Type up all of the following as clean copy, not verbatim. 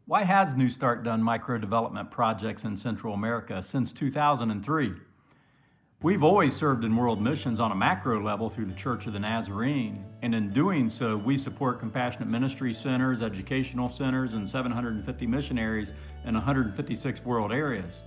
Why has New Start done micro-development projects in Central America since 2003? We've always served in world missions on a macro level through the Church of the Nazarene, and in doing so, we support compassionate ministry centers, educational centers, and 750 missionaries in 156 world areas.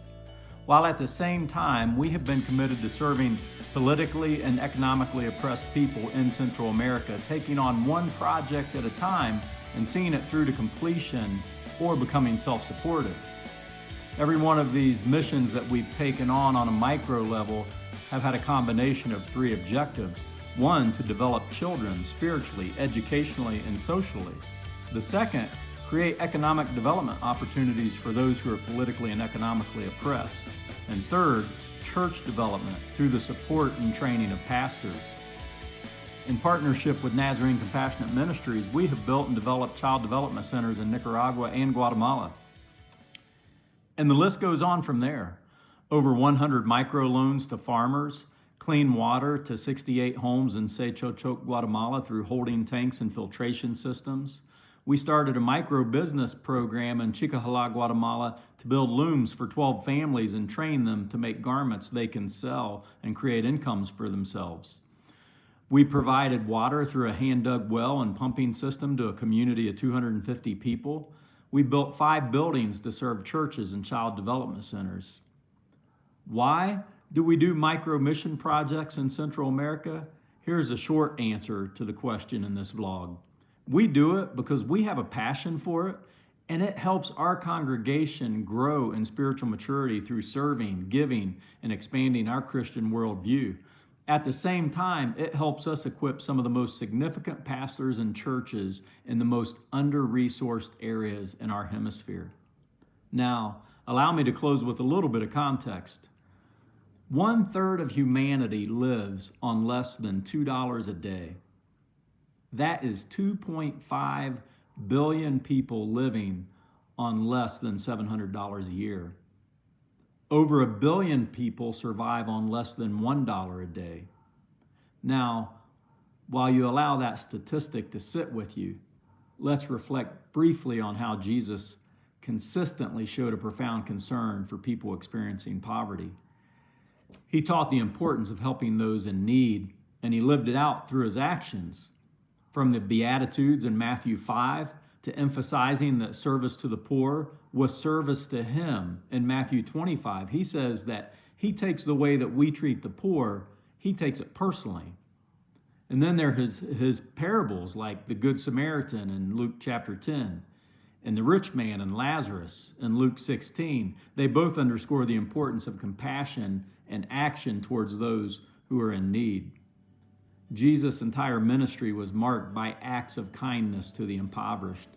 While at the same time, we have been committed to serving politically and economically oppressed people in Central America, taking on one project at a time and seeing it through to completion or becoming self-supportive. Every one of these missions that we've taken on a micro level have had a combination of three objectives. One, to develop children spiritually, educationally, and socially. The second, create economic development opportunities for those who are politically and economically oppressed. And third, church development through the support and training of pastors. In partnership with Nazarene Compassionate Ministries, we have built and developed child development centers in Nicaragua and Guatemala. And the list goes on from there. Over 100 microloans to farmers, clean water to 68 homes in Sechochoc, Guatemala through holding tanks and filtration systems. We started a micro-business program in Chicajala, Guatemala to build looms for 12 families and train them to make garments they can sell and create incomes for themselves. We provided water through a hand-dug well and pumping system to a community of 250 people. We built 5 buildings to serve churches and child development centers. Why do we do micro-mission projects in Central America? Here's a short answer to the question in this vlog. We do it because we have a passion for it, and it helps our congregation grow in spiritual maturity through serving, giving, and expanding our Christian worldview. At the same time, it helps us equip some of the most significant pastors and churches in the most under-resourced areas in our hemisphere. Now, allow me to close with a little bit of context. 1/3 of humanity lives on less than $2 a day. That is 2.5 billion people living on less than $700 a year. Over 1 billion people survive on less than $1 a day. Now, while you allow that statistic to sit with you, let's reflect briefly on how Jesus consistently showed a profound concern for people experiencing poverty. He taught the importance of helping those in need, and he lived it out through his actions. From the Beatitudes in Matthew 5 to emphasizing that service to the poor was service to him in Matthew 25. He says that he takes the way that we treat the poor, he takes it personally. And then there are his parables like the Good Samaritan in Luke chapter 10 and the rich man and Lazarus in Luke 16. They both underscore the importance of compassion and action towards those who are in need. Jesus' entire ministry was marked by acts of kindness to the impoverished.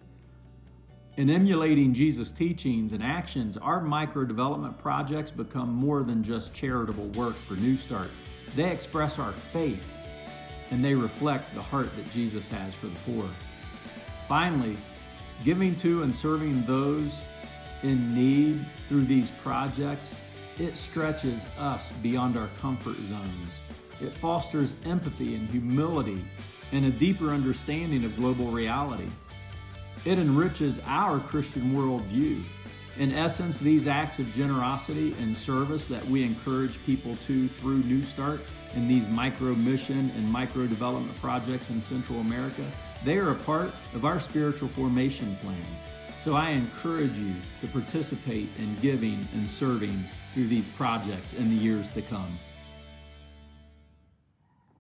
In emulating Jesus' teachings and actions, our micro-development projects become more than just charitable work for New Start. They express our faith, and they reflect the heart that Jesus has for the poor. Finally, giving to and serving those in need through these projects, it stretches us beyond our comfort zones. It fosters empathy and humility and a deeper understanding of global reality. It enriches our Christian worldview. In essence, these acts of generosity and service that we encourage people to through New Start and these micro-mission and micro-development projects in Central America, they are a part of our spiritual formation plan. So I encourage you to participate in giving and serving through these projects in the years to come.